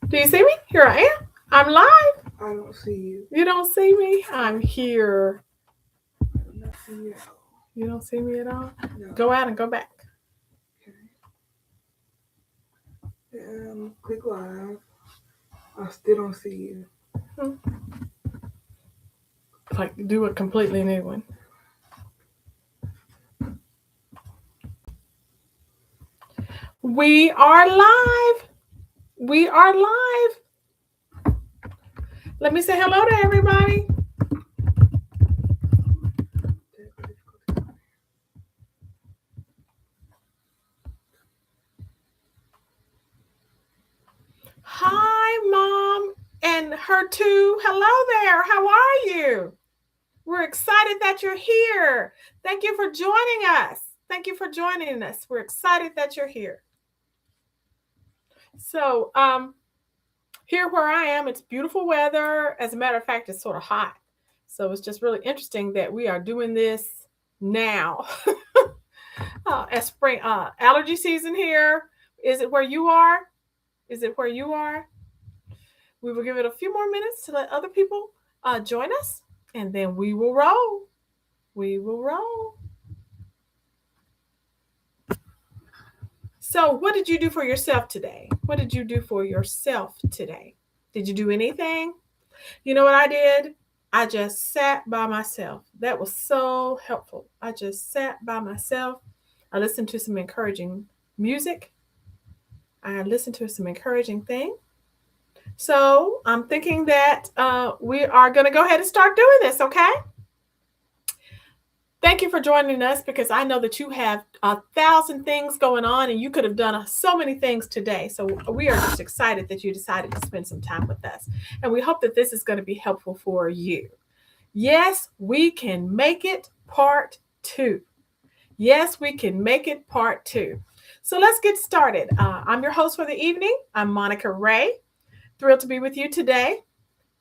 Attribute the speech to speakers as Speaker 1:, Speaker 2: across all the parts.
Speaker 1: Do you see me? Here I am. I'm live.
Speaker 2: I don't see you.
Speaker 1: You don't see me? I'm here.
Speaker 2: I do not see you at all.
Speaker 1: You don't see me at all?
Speaker 2: No.
Speaker 1: Go out and go back.
Speaker 2: Okay. Click live. I still don't see you.
Speaker 1: Hmm. Like, do a completely new one. We are live. We are live. Let me say hello to everybody. Hi, Mom, and her too. Hello there. How are you? We're excited that you're here. Thank you for joining us. Thank you for joining us. We're excited that you're here. So, here where I am, it's beautiful weather. As a matter of fact, it's sort of hot. So it's just really interesting that we are doing this now. As spring allergy season here. Is it where you are? Is it where you are? We will give it a few more minutes to let other people join us, and then we will roll. We will roll. So, what did you do for yourself today? What did you do for yourself today? Did you do anything? You know what I did? I just sat by myself. That was so helpful. I just sat by myself. I listened to some encouraging music. I listened to some encouraging thing. So I'm thinking that we are going to go ahead and start doing this, okay? Thank you for joining us because I know that you have 1,000 things going on and you could have done so many things today. So we are just excited that you decided to spend some time with us. And we hope that this is going to be helpful for you. Yes, we can make it part two. Yes, we can make it part two. So let's get started. I'm your host for the evening. I'm Monica Ray. Thrilled to be with you today.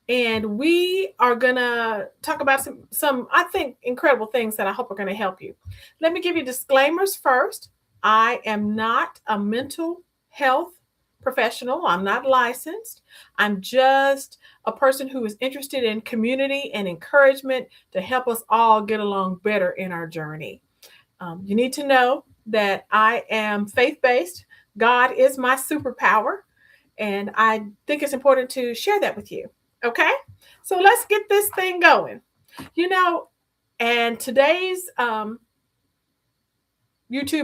Speaker 1: And we are going to talk about some, I think, incredible things that I hope are going to help you. Let me give you disclaimers first. I am not a mental health professional. I'm not licensed. I'm just a person who is interested in community and encouragement to help us all get along better in our journey. You need to know that I am faith based. God is my superpower. And I think it's important to share that with you. Okay? So let's get this thing going. You know, and today's YouTube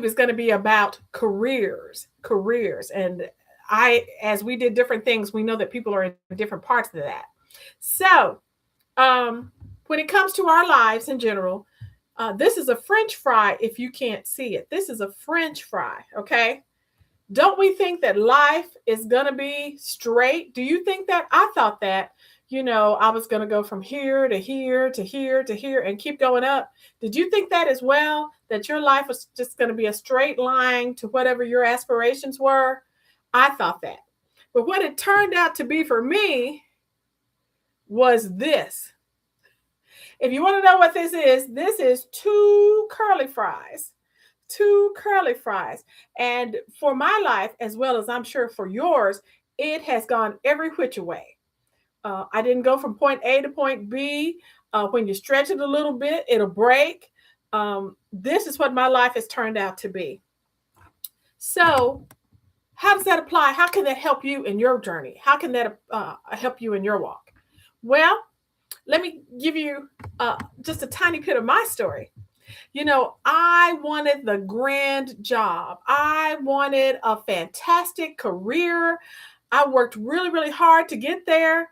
Speaker 1: is going to be about careers, careers. And as we did different things, we know that people are in different parts of that. So, when it comes to our lives in general, this is a French fry if you can't see it. This is a French fry, okay? Don't we think that life is going to be straight? Do you think that? I thought that, I was going to go from here to here to here to here and keep going up. Did you think that as well? That your life was just going to be a straight line to whatever your aspirations were? I thought that. But what it turned out to be for me was this. If you want to know what this is two curly fries. Two curly fries. And for my life, as well as I'm sure for yours, it has gone every which way. I didn't go from point A to point B. When you stretch it a little bit, it'll break. This is what my life has turned out to be. So, how does that apply? How can that help you in your journey? How can that help you in your walk? Well, let me give you just a tiny bit of my story. I wanted the grand job. I wanted a fantastic career. I worked really, really hard to get there.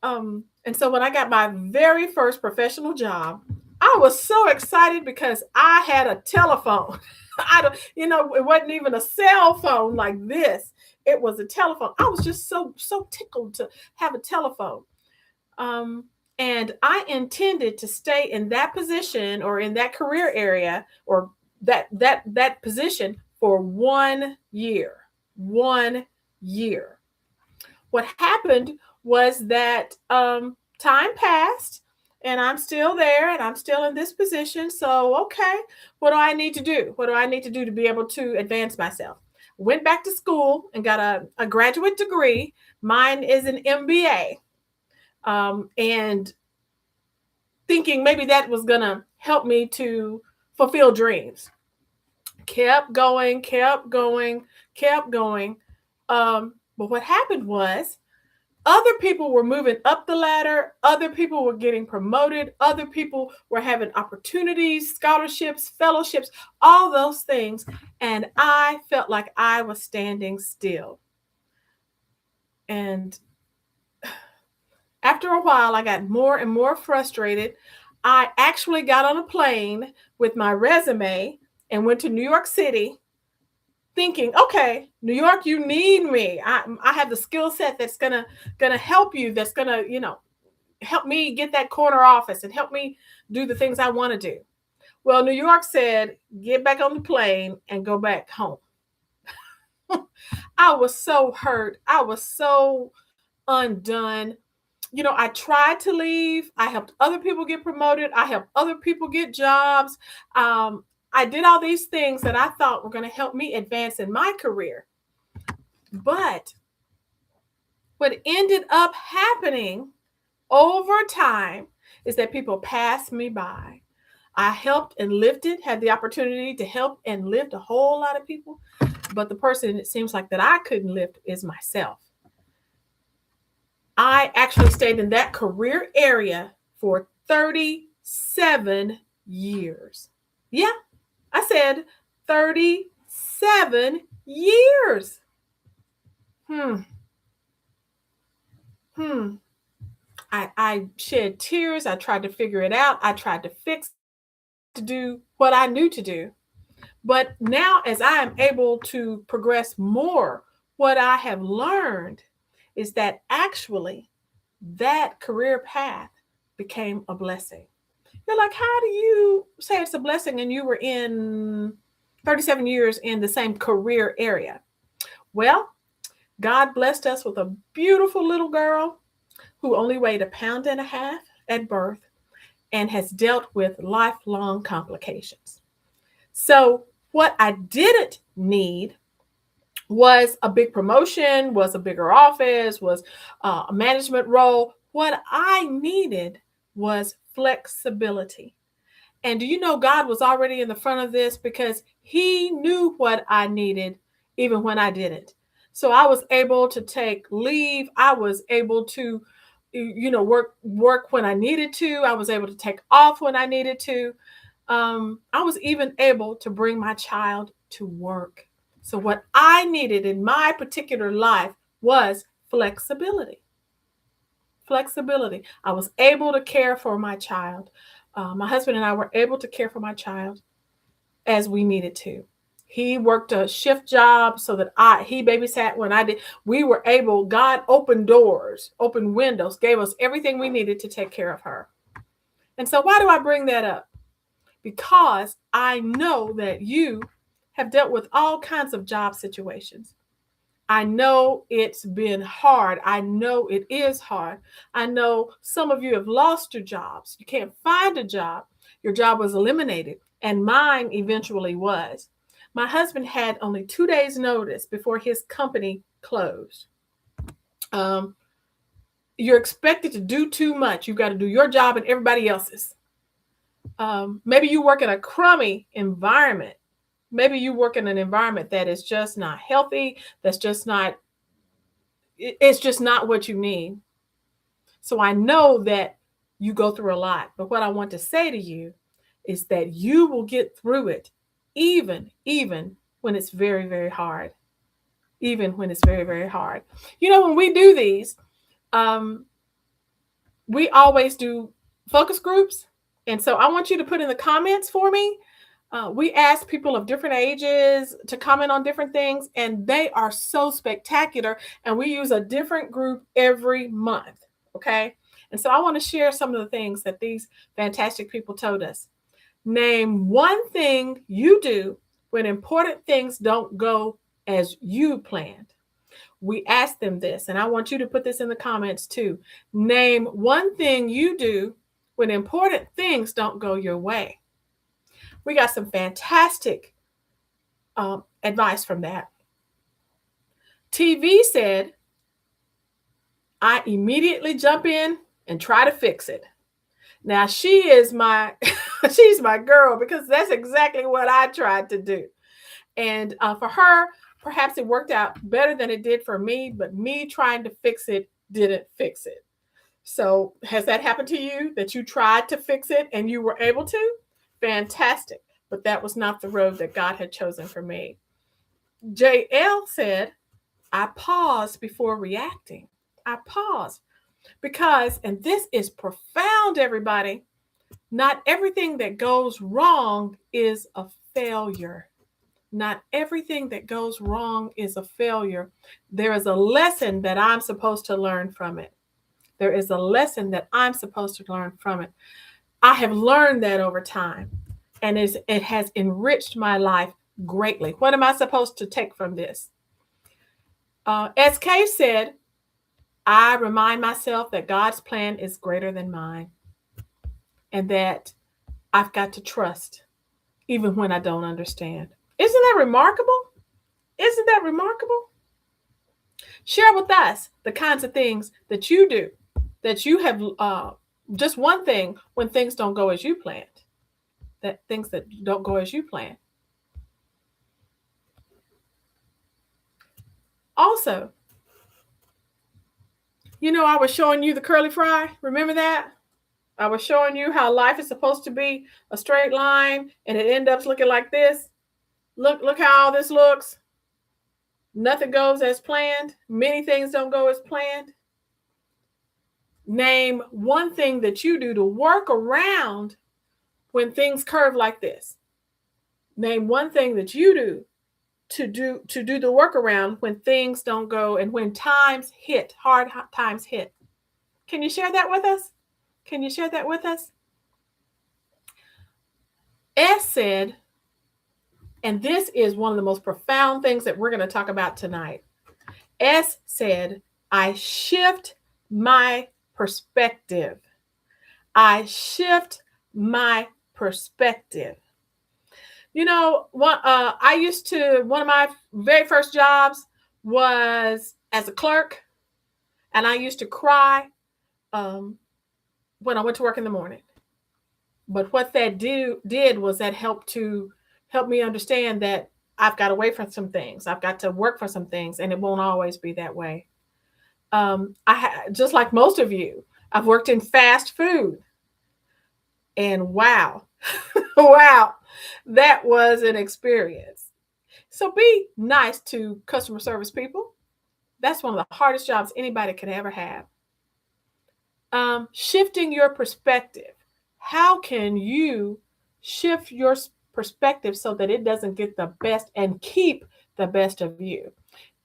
Speaker 1: And so when I got my very first professional job, I was so excited because I had a telephone. I don't, it wasn't even a cell phone like this. It was a telephone. I was just so tickled to have a telephone. Um, and I intended to stay in that position or in that career area or that position for 1 year. 1 year. What happened was that time passed and I'm still there and I'm still in this position. So, okay, what do I need to do? What do I need to do to be able to advance myself? went back to school and got a graduate degree. Mine is an MBA. And thinking maybe that was going to help me to fulfill dreams. Kept going, kept going, kept going. But what happened was other people were moving up the ladder. Other people were getting promoted. Other people were having opportunities, scholarships, fellowships, all those things. And I felt like I was standing still. And after a while, I got more and more frustrated. I actually got on a plane with my resume and went to New York City thinking, okay, New York, you need me. I have the skill set that's gonna help you, that's gonna, help me get that corner office and help me do the things I want to do. Well, New York said, get back on the plane and go back home. I was so hurt. I was so undone. I tried to leave. I helped other people get promoted. I helped other people get jobs. I did all these things that I thought were going to help me advance in my career. But what ended up happening over time is that people passed me by. I helped and lifted, had the opportunity to help and lift a whole lot of people. But the person it seems like that I couldn't lift is myself. I actually stayed in that career area for 37 years. Yeah, I said 37 years. I shed tears. I tried to figure it out. I tried to fix, to do what I knew to do. But now, as I am able to progress more, what I have learned is that actually that career path became a blessing. You're like, how do you say it's a blessing and you were in 37 years in the same career area? Well, God blessed us with a beautiful little girl who only weighed 1.5 pounds at birth and has dealt with lifelong complications. So what I didn't need was a big promotion, was a bigger office, was a management role. What I needed was flexibility. And do you know God was already in the front of this because he knew what I needed even when I didn't. So I was able to take leave. I was able to, work when I needed to. I was able to take off when I needed to. I was even able to bring my child to work. So what I needed in my particular life was flexibility. Flexibility. I was able to care for my child. My husband and I were able to care for my child as we needed to. He worked a shift job so that he babysat when I did. We were able, God opened doors, opened windows, gave us everything we needed to take care of her. And so why do I bring that up? Because I know that you have dealt with all kinds of job situations. I know it's been hard. I know it is hard. I know some of you have lost your jobs. You can't find a job. Your job was eliminated, and mine eventually was. My husband had only 2 days notice before his company closed. You're expected to do too much. You've got to do your job and everybody else's. Maybe you work in a crummy environment. Maybe you work in an environment that is just not healthy. It's just not what you need. So I know that you go through a lot. But what I want to say to you is that you will get through it, even when it's very, very hard. Even when it's very, very hard. When we do these, we always do focus groups. And so I want you to put in the comments for me. We ask people of different ages to comment on different things, and they are so spectacular. And we use a different group every month. Okay. And so I want to share some of the things that these fantastic people told us. Name one thing you do when important things don't go as you planned. We asked them this, and I want you to put this in the comments too. Name one thing you do when important things don't go your way. We got some fantastic advice from that. TV said, I immediately jump in and try to fix it. Now she is my, she's my girl because that's exactly what I tried to do. And for her, perhaps it worked out better than it did for me, but me trying to fix it didn't fix it. So has that happened to you that you tried to fix it and you were able to? Fantastic. But that was not the road that God had chosen for me. JL said, I paused before reacting. I paused because, and this is profound, everybody, not everything that goes wrong is a failure. Not everything that goes wrong is a failure. There is a lesson that I'm supposed to learn from it. There is a lesson that I'm supposed to learn from it. I have learned that over time, and it has enriched my life greatly. What am I supposed to take from this? SK said, I remind myself that God's plan is greater than mine and that I've got to trust even when I don't understand. Isn't that remarkable? Isn't that remarkable? Share with us the kinds of things that you do, that you have just one thing when things don't go as you planned, that things that don't go as you planned. Also, I was showing you the curly fry. Remember that? I was showing you how life is supposed to be a straight line and it ends up looking like this. Look how all this looks. Nothing goes as planned. Many things don't go as planned. Name one thing that you do to work around when things curve like this. Name one thing that you do to do the workaround when things don't go and when times hit, hard times hit. Can you share that with us? Can you share that with us? S said, and this is one of the most profound things that we're going to talk about tonight. S said, I shift my perspective. I shift my perspective. One of my very first jobs was as a clerk, and I used to cry when I went to work in the morning. But what that did was that helped me understand that I've got to wait for some things. I've got to work for some things, and it won't always be that way. Just like most of you, I've worked in fast food, and wow, wow, that was an experience. So be nice to customer service people. That's one of the hardest jobs anybody could ever have. Shifting your perspective. How can you shift your perspective so that it doesn't get the best and keep the best of you?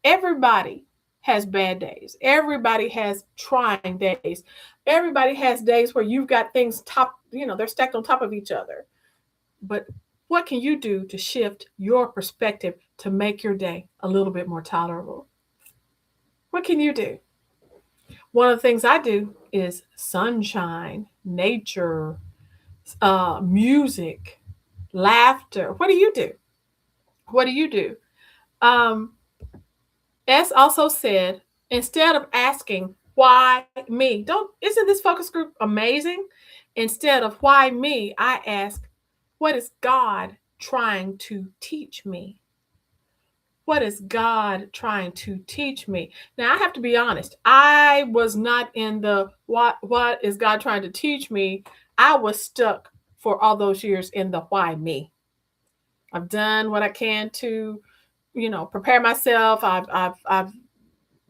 Speaker 1: Everybody has bad days. Everybody has trying days. Everybody has days where you've got things they're stacked on top of each other. But what can you do to shift your perspective to make your day a little bit more tolerable? What can you do? One of the things I do is sunshine, nature, music, laughter. What do you do? What do you do? S also said, instead of asking why me, isn't this focus group amazing? Instead of why me, I ask, what is God trying to teach me? What is God trying to teach me? Now, I have to be honest. I was not in the what is God trying to teach me? I was stuck for all those years in the why me. I've done what I can to, prepare myself. I've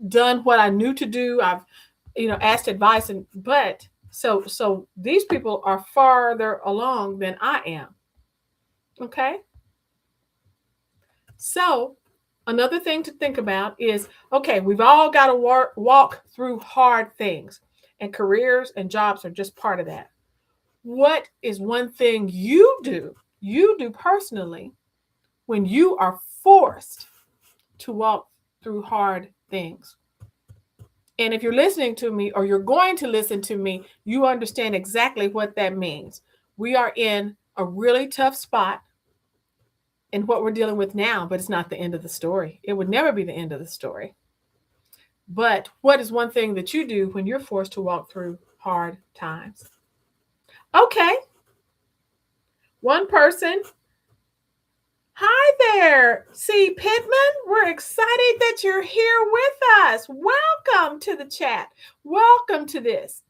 Speaker 1: done what I knew to do. I've, asked advice, but so these people are farther along than I am. Okay. So another thing to think about is, okay, we've all got to walk through hard things, and careers and jobs are just part of that. What is one thing you do personally when you are forced to walk through hard things? And if you're listening to me or you're going to listen to me, you understand exactly what that means. We are in a really tough spot in what we're dealing with now, but it's not the end of the story. It would never be the end of the story. But what is one thing that you do when you're forced to walk through hard times? Okay, one person. Hi there, C. Pittman. We're excited that you're here with us. Welcome to the chat. Welcome to this.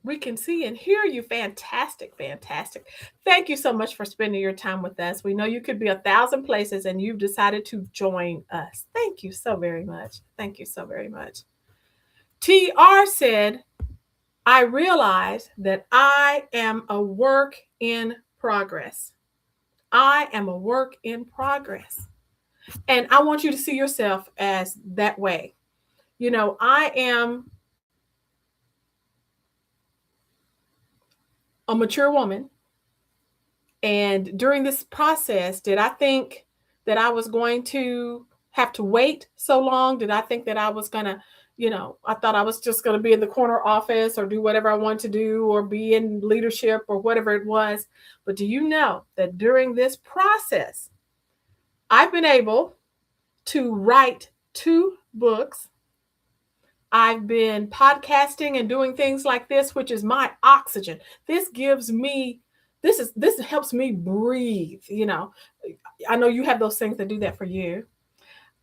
Speaker 1: We can see and hear you. Fantastic, fantastic. Thank you so much for spending your time with us. We know you could be 1,000 places and you've decided to join us. Thank you so very much. Thank you so very much. TR said, I realize that I am a work in progress. I am a work in progress. And I want you to see yourself as that way. You know, I am a mature woman. And during this process, did I think that I was going to have to wait so long? Did I think that I was going to, I thought I was just going to be in the corner office or do whatever I want to do or be in leadership or whatever it was. But do you know that during this process, I've been able to write 2 books. I've been podcasting and doing things like this, which is my oxygen. This helps me breathe. I know you have those things that do that for you.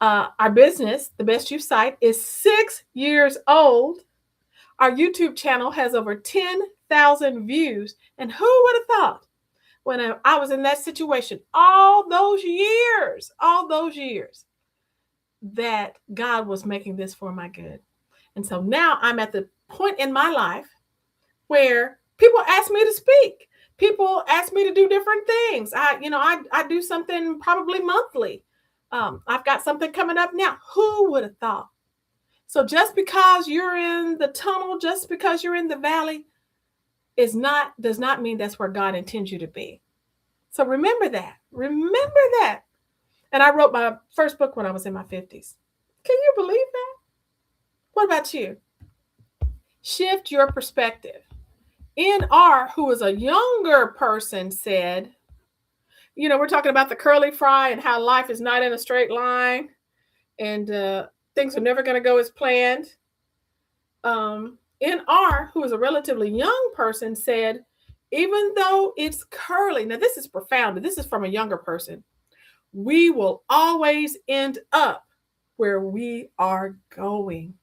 Speaker 1: Our business, The Best You Site, is 6 years old. Our YouTube channel has over 10,000 views. And who would have thought when I was in that situation all those years, that God was making this for my good. And so now I'm at the point in my life where people ask me to speak. People ask me to do different things. I do something probably monthly. I've got something coming up now. Who would have thought? So just because you're in the tunnel, just because you're in the valley, does not mean that's where God intends you to be. So remember that. Remember that. And I wrote my first book when I was in my 50s. Can you believe that? What about you? Shift your perspective. NR, who is a younger person, said, we're talking about the curly fry and how life is not in a straight line and things are never going to go as planned. NR, who is a relatively young person, said, even though it's curly, now this is profound, this is from a younger person, we will always end up where we are going.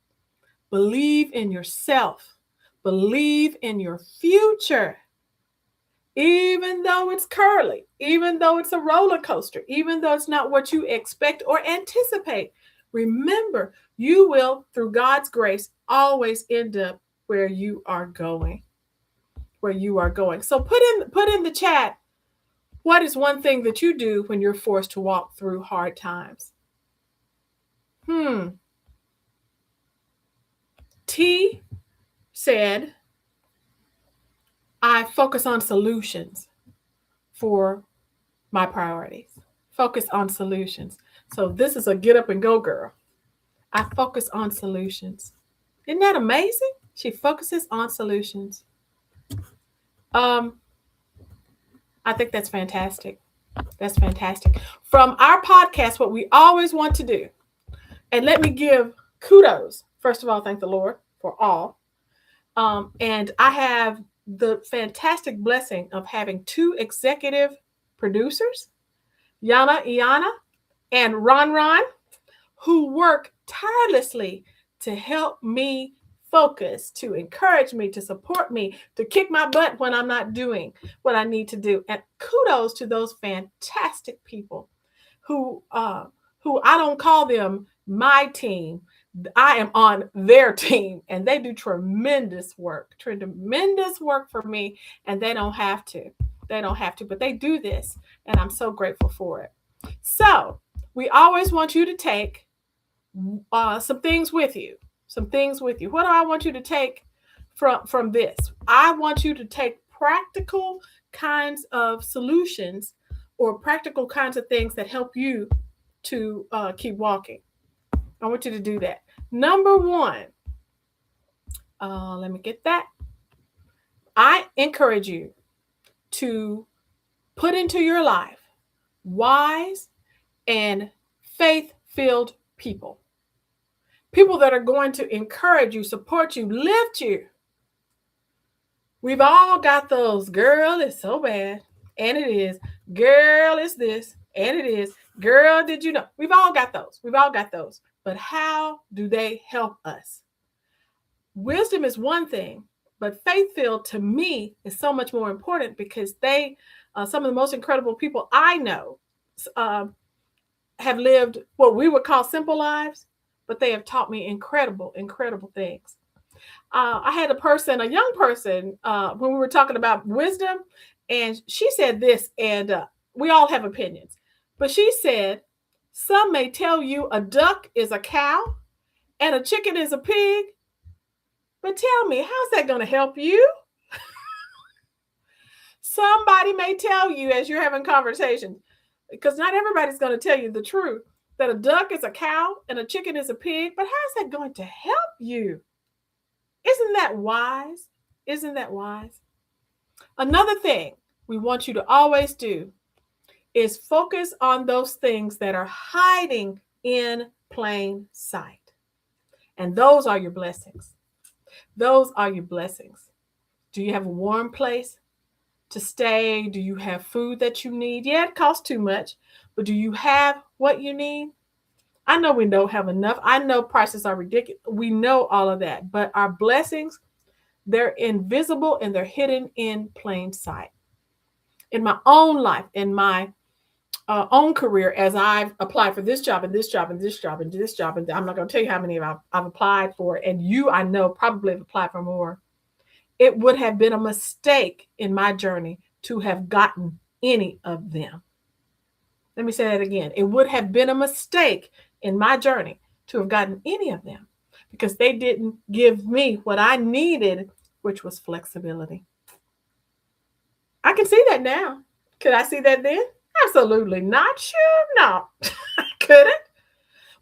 Speaker 1: Believe in yourself. Believe in your future. Even though it's curly, even though it's a roller coaster, even though it's not what you expect or anticipate, remember, you will, through God's grace, always end up where you are going. Where you are going. So put in the chat, what is one thing that you do when you're forced to walk through hard times? T said, I focus on solutions for my priorities. Focus on solutions. So this is a get up and go girl. I focus on solutions. Isn't that amazing? She focuses on solutions. I think that's fantastic. That's fantastic. From our podcast, what we always want to do, and let me give kudos. First of all, thank the Lord for all. And I have the fantastic blessing of having 2 executive producers, Iana, and Ron, who work tirelessly to help me focus, to encourage me, to support me, to kick my butt when I'm not doing what I need to do. And kudos to those fantastic people who I don't call them my team. I am on their team and they do tremendous work for me, and they don't have to, but they do this and I'm so grateful for it. So we always want you to take some things with you. What do I want you to take from this? I want you to take practical kinds of solutions or practical kinds of things that help you to keep walking. I want you to do that. Number 1, let me get that. I encourage you to put into your life wise and faith faith-filled people. People that are going to encourage you, support you, lift you. We've all got those, girl, it's so bad. And it is. Girl, it's this. And it is. Girl, did you know? We've all got those. We've all got those. But how do they help us? Wisdom is one thing, but faith-filled to me is so much more important because they, some of the most incredible people I know, have lived what we would call simple lives, but they have taught me incredible, incredible things. I had a young person, when we were talking about wisdom, and she said this, and we all have opinions, but she said, some may tell you a duck is a cow and a chicken is a pig, but tell me, how's that going to help you? Somebody may tell you as you're having conversations, because not everybody's going to tell you the truth, that a duck is a cow and a chicken is a pig, but how's that going to help you? Isn't that wise? Isn't that wise? Another thing we want you to always do is focus on those things that are hiding in plain sight. And those are your blessings. Those are your blessings. Do you have a warm place to stay? Do you have food that you need? Yeah, it costs too much, but do you have what you need? I know we don't have enough. I know prices are ridiculous. We know all of that, but our blessings, they're invisible and they're hidden in plain sight. In my own life, in my own career, as I've applied for this job and this job and this job and this job, and I'm not going to tell you how many I've applied for, and you, I know, probably have applied for more. It would have been a mistake in my journey to have gotten any of them. Let me say that again. It would have been a mistake in my journey to have gotten any of them because they didn't give me what I needed, which was flexibility. I can see that now. Could I see that then? Absolutely not. Sure, no, I couldn't.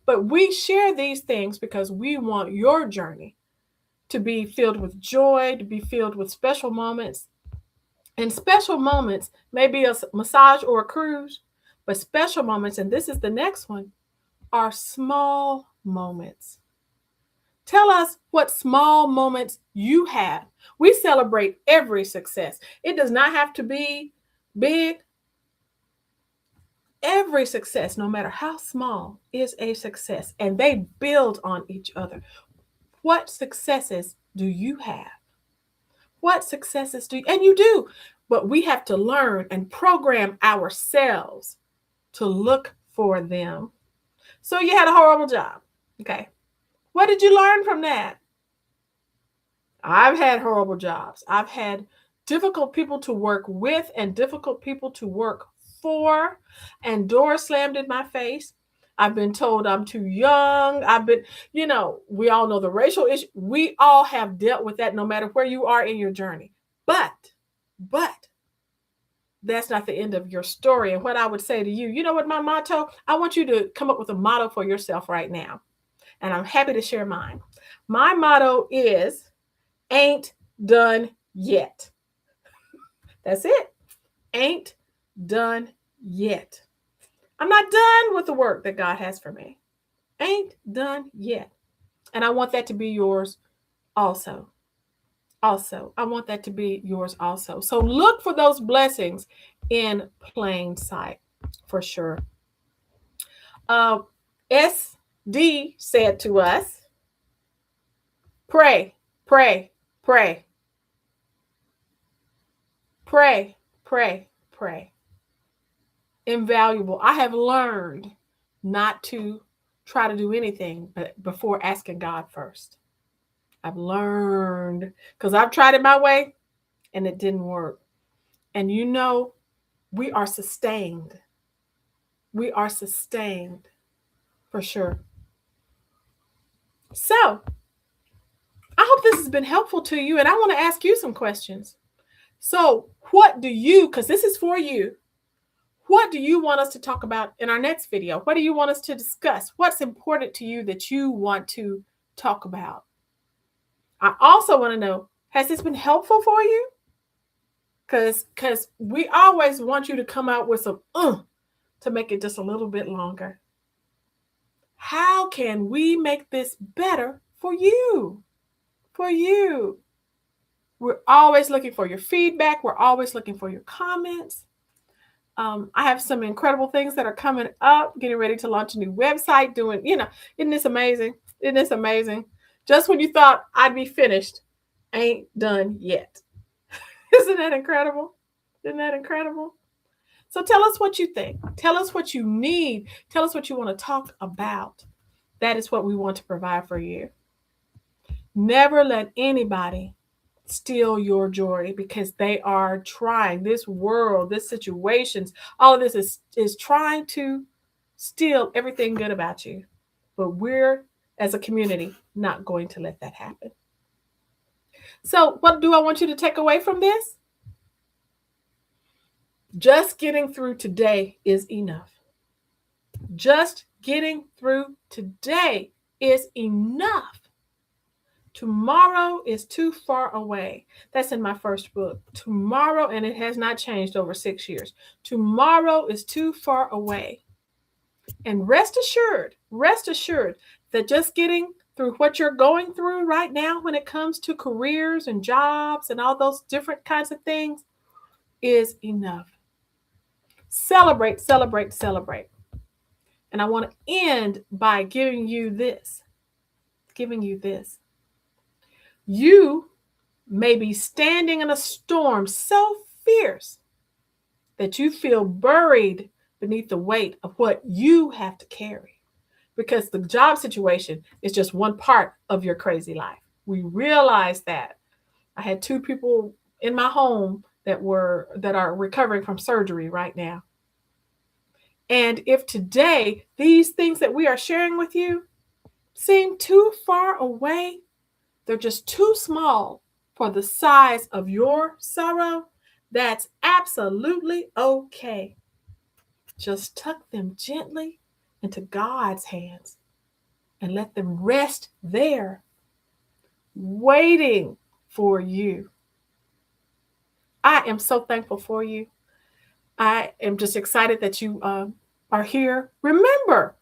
Speaker 1: But we share these things because we want your journey to be filled with joy, to be filled with special moments. And special moments may be a massage or a cruise, but special moments, and this is the next one, are small moments. Tell us what small moments you have. We celebrate every success. It does not have to be big. Every success, no matter how small, is a success, and they build on each other. What successes do you have? What successes do you, and you do, but we have to learn and program ourselves to look for them. So you had a horrible job. Okay. What did you learn from that? I've had horrible jobs. I've had difficult people to work with and difficult people to work for, and doors slammed in my face. I've been told I'm too young. We all know the racial issue. We all have dealt with that no matter where you are in your journey. But that's not the end of your story. And what I would say to you, you know what my motto? I want you to come up with a motto for yourself right now. And I'm happy to share mine. My motto is, ain't done yet. That's it. Ain't done yet. I'm not done with the work that God has for me. Ain't done yet. And I want that to be yours also. I want that to be yours also. So look for those blessings in plain sight, for sure. SD said to us, pray, pray, pray. Pray, pray, pray. Invaluable. I have learned not to try to do anything but before asking God first. I've learned, because I've tried it my way and it didn't work. And we are sustained. We are sustained for sure. So I hope this has been helpful to you. And I want to ask you some questions. So what do you, because this is for you, what do you want us to talk about in our next video? What do you want us to discuss? What's important to you that you want to talk about? I also want to know, has this been helpful for you? Because we always want you to come out with some to make it just a little bit longer. can we make this better for you? For you. We're always looking for your feedback. We're always looking for your comments. I have some incredible things that are coming up, getting ready to launch a new website, isn't this amazing? Isn't this amazing? Just when you thought I'd be finished, ain't done yet. Isn't that incredible? Isn't that incredible? So tell us what you think. Tell us what you need. Tell us what you want to talk about. That is what we want to provide for you. Never let anybody steal your joy, because they are trying. This world, this situations, all of this is trying to steal everything good about you. But we're, as a community, not going to let that happen. So what do I want you to take away from this? Just getting through today is enough. Just getting through today is enough. Tomorrow is too far away. That's in my first book. Tomorrow, and it has not changed over 6 years. Tomorrow is too far away. And rest assured that just getting through what you're going through right now when it comes to careers and jobs and all those different kinds of things is enough. Celebrate, celebrate, celebrate. And I want to end by giving you this. You may be standing in a storm so fierce that you feel buried beneath the weight of what you have to carry, because the job situation is just one part of your crazy life. We realize that. I had 2 people in my home that are recovering from surgery right now. And if today these things that we are sharing with you seem too far away, they're just too small for the size of your sorrow, that's absolutely okay. Just tuck them gently into God's hands and let them rest there, waiting for you. I am so thankful for you. I am just excited that you are here. Remember,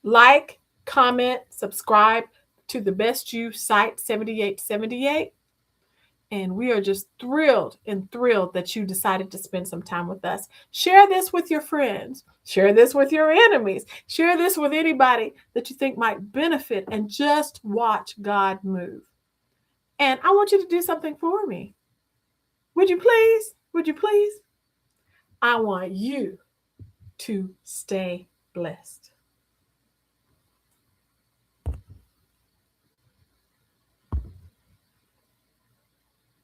Speaker 1: like, comment, subscribe to the Best You site 7878. And we are just thrilled that you decided to spend some time with us. Share this with your friends. Share this with your enemies. Share this with anybody that you think might benefit, and just watch God move. And I want you to do something for me. Would you please? Would you please? I want you to stay blessed.